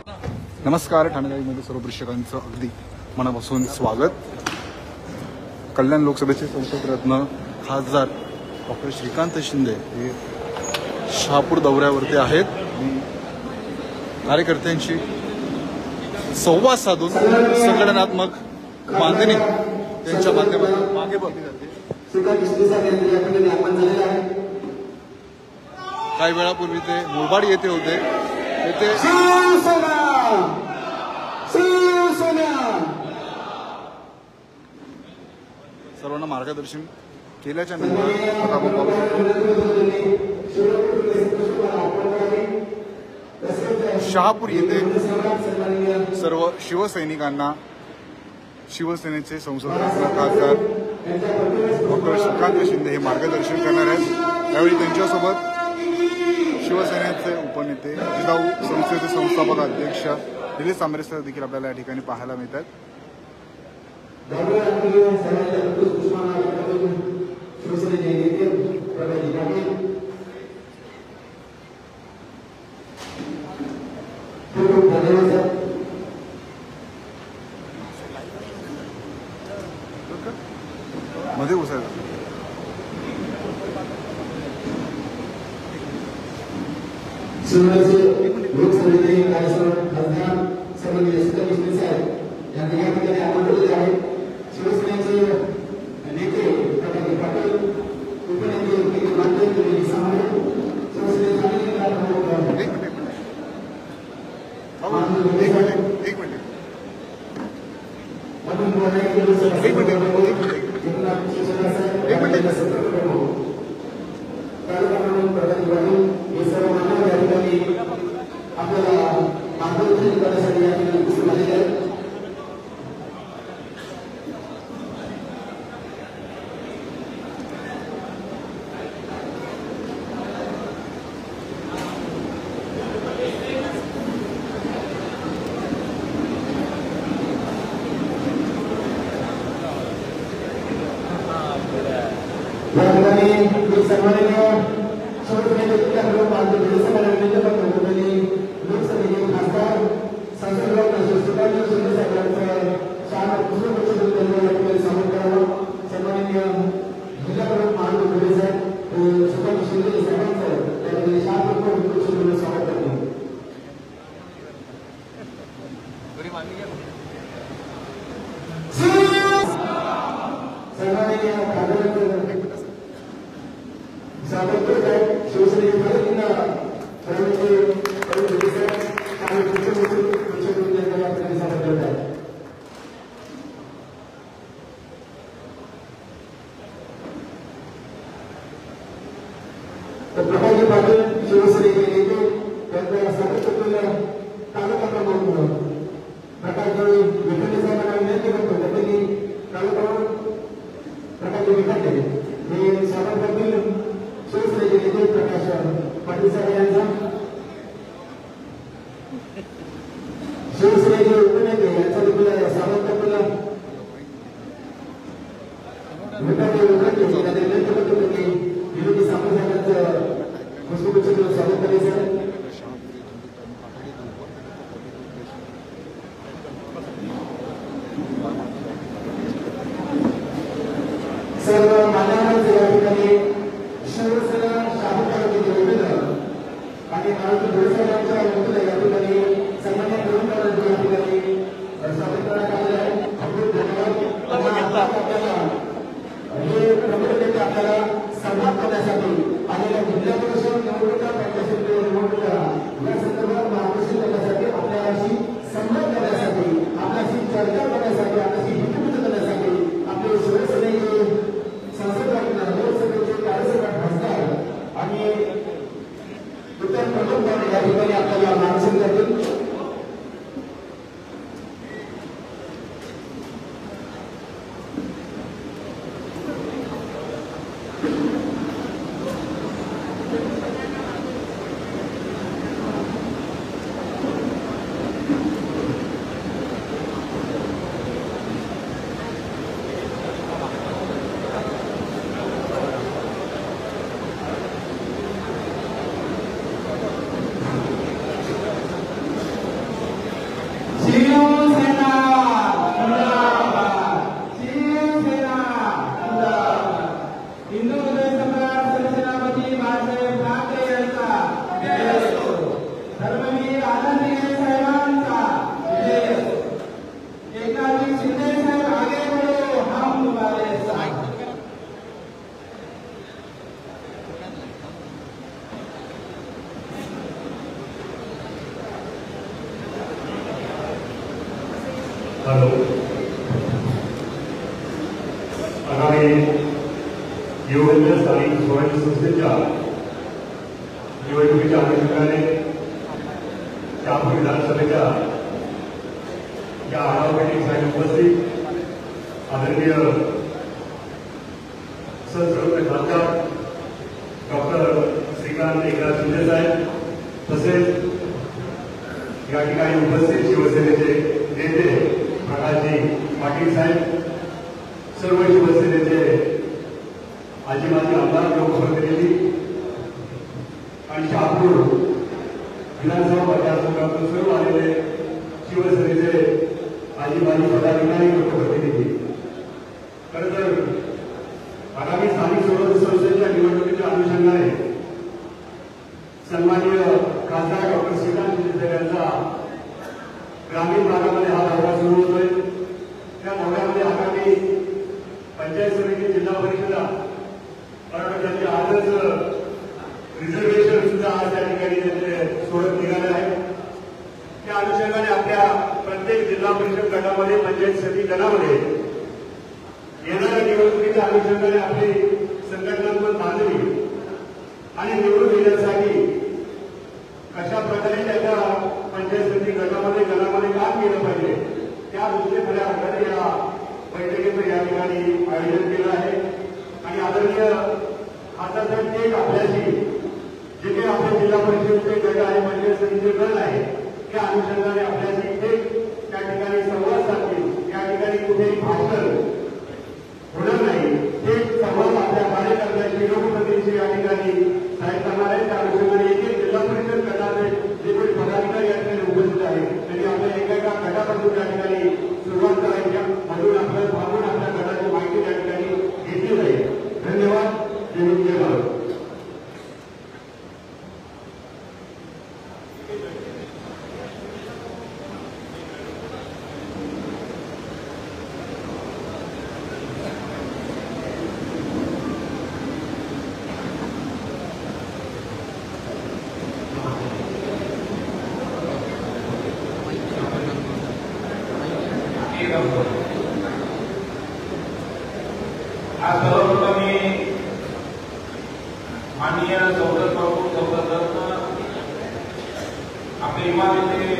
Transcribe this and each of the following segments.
नमस्कार, ठाणे लाईव्हमध्ये सर्व प्रेक्षकांचं अगदी मनापासून स्वागत। कल्याण लोकसभेचे संसद रत्न खासदार डॉक्टर श्रीकांत शिंदे हे शहापूर दौऱ्यावरती आहेत। कार्यकर्त्यांशी संवाद साधून संघटनात्मक बांधणी त्यांच्या माध्यमातून मागे बघली जाते। काही वेळापूर्वी ते मुरबाड येथे होते। येथे सर्वांना मार्गदर्शन केल्याच्या नंतर आता आपण पाहू शहापूर येथे सर्व शिवसैनिकांना शिवसेनेचे संसद रत्न खासदार डॉक्टर श्रीकांत शिंदे हे मार्गदर्शन करणार आहेत। यावेळी त्यांच्यासोबत शिवसेनेचे उपनेते जिजाऊ संस्थेचे संस्थापक अध्यक्ष दिलीप सांबरे सर देखील आपल्याला या ठिकाणी पाहायला मिळतात। मध्ये उसायला लोकसभेचे कार्यसभा खासदार सन्माननीय श्रीकांत शिंदे साहेब यांनी या ठिकाणी आमंत्रण दिले आहे। शिवसेनेचे नेते प्रकाश पाटील, उपनेते दिलीप सांबरे, शिवसेनेचे आपल्याला शिवसेना जिंदाबाद, शिवसेना जिंदाबाद। हिंदू हृदय सम्राट सरसेनापती बाळासाहेब ठाकरे यांचा जय असो। धर्मवीर आनंदीने साहेबांचा जय असो। एकनाथजी शिंदे साहेब आगे बढ़ो, हम तुम्हारे साथ। हॅलो, आगामी योग्य स्थानिक स्वराज्य संस्थेच्या निवडणुकीच्या अनुषंगाने शहापूर विधानसभेच्या या आढावा बैठकीसाठी उपस्थित आदरणीय सहसर्वज्ञ खासदार डॉक्टर श्रीकांत एकनाथ शिंदे साहेब, तसेच या ठिकाणी उपस्थित शिवसेनेचे नेते प्रकाशजी पाटील साहेब, सर्व शिवसेनेचे आजी माजी आमदार लोकप्रतिनिधी आणि शहापूर विधानसभा मतदारसंघातून सर्व आलेले शिवसेनेचे आजी माजी पदाधिकारी लोकप्रतिनिधी, खरं तर आगामी स्थानिक स्वराज्य संस्थेच्या निवडणुकीच्या अनुषंगाने सन्माननीय खासदार डॉक्टर श्रीकांत शिंदे यांचा ग्रामीण भागामध्ये हा दौरा सुरू होतोय। त्या दौऱ्यामध्ये आगामी पंचायत समिती, जिल्हा परिषदा, त्याचे आजच रिझर्वेशन सुद्धा आज त्या ठिकाणी त्याचे सोडत निघाले आहे। त्या अनुषंगाने आपल्या प्रत्येक जिल्हा परिषद गटामध्ये, पंचायत समिती गणामध्ये येणाऱ्या निवडणुकीच्या अनुषंगाने आपली संघटनात्मक बांधणी आणि निवडून येण्यासाठी कशा प्रकारे त्याच्या पंचायत समिती गटामध्ये काम केलं पाहिजे, त्या दृष्टीने खऱ्या अर्थाने या बैठकीचं या ठिकाणी आयोजन केलं आहे। आणि आदरणीय खासदार ते आपल्याशी जे काही आपल्या जिल्हा परिषदेचे गट आहे, पंचायत समितीचे गट आहे, त्या अनुषंगाने आपल्याशी थेट त्या ठिकाणी संवाद साधतील। त्या ठिकाणी कुठेही भाषण होणार नाही, थेट संवाद आपल्या कार्यकर्त्यांशी, लोकप्रतिनिधींशी या ठिकाणी साहेब करणार आहे। त्या अनुषंगाने एक जिल्हा परिषद गटाचे जे कोणी पदाधिकारी या ठिकाणी उपस्थित आहेत त्यांनी आपल्या एका गटापासून त्या ठिकाणी सुरुवात करायची, म्हणून आपल्या गटाची माहिती त्या ठिकाणी घेतली जाईल। धन्यवाद। जय भारत। आज सर्वप्रथम मी माननीय संसद प्रमुख सदस्य आपले इमारतीचे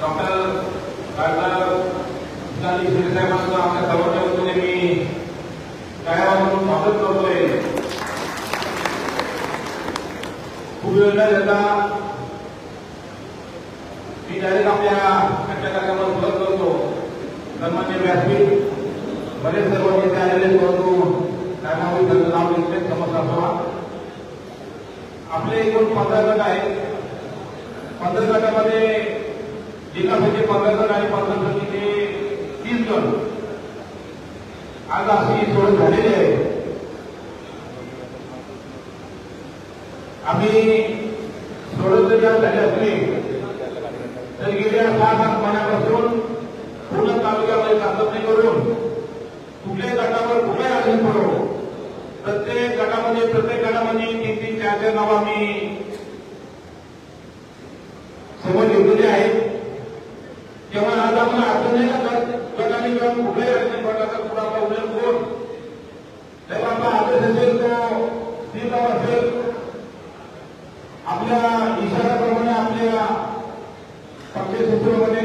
डॉक्टर शिंदे साहेबांचं आपल्या सर्वांच्या वतीने मी कार्यालयातून स्वागत करतोय। खूप वेळ न घेता मी डायरेक्ट आपल्या कार्यक्रमाला सुरुवात करतो। सन्माननीय व्यासपीठ बरेच सर्व नेते आलेले, परंतु त्यामुळे त्यांचं नाव घेतले समजला असावा। आपले एकूण 15 गट आहेत। 15 गटामध्ये जिल्हापैकी 15 गट आणि पंचायत समितीचे 30 गट आज अशी सोडत झालेली आहे। आम्ही सोडत जर झाले असले तर गेल्या 6-7 महिन्यापासून पूर्ण तालुक्यामध्ये चाचपणी करून कुठल्याही गटावर कुठल्याही अडचण पडो, प्रत्येक गटामध्ये 3-3, 4 नावं आम्ही समोर घेतलेली आहेत। तेव्हा आज आपण अडचण नाही का गटाने किंवा कुठल्याही अडचण पडला तर पुढे आपला उल्लेख करून तेव्हा आपला आदेश असेल तो ती असेल, आपल्या इशाऱ्याप्रमाणे आपल्या पक्ष सूत्रामध्ये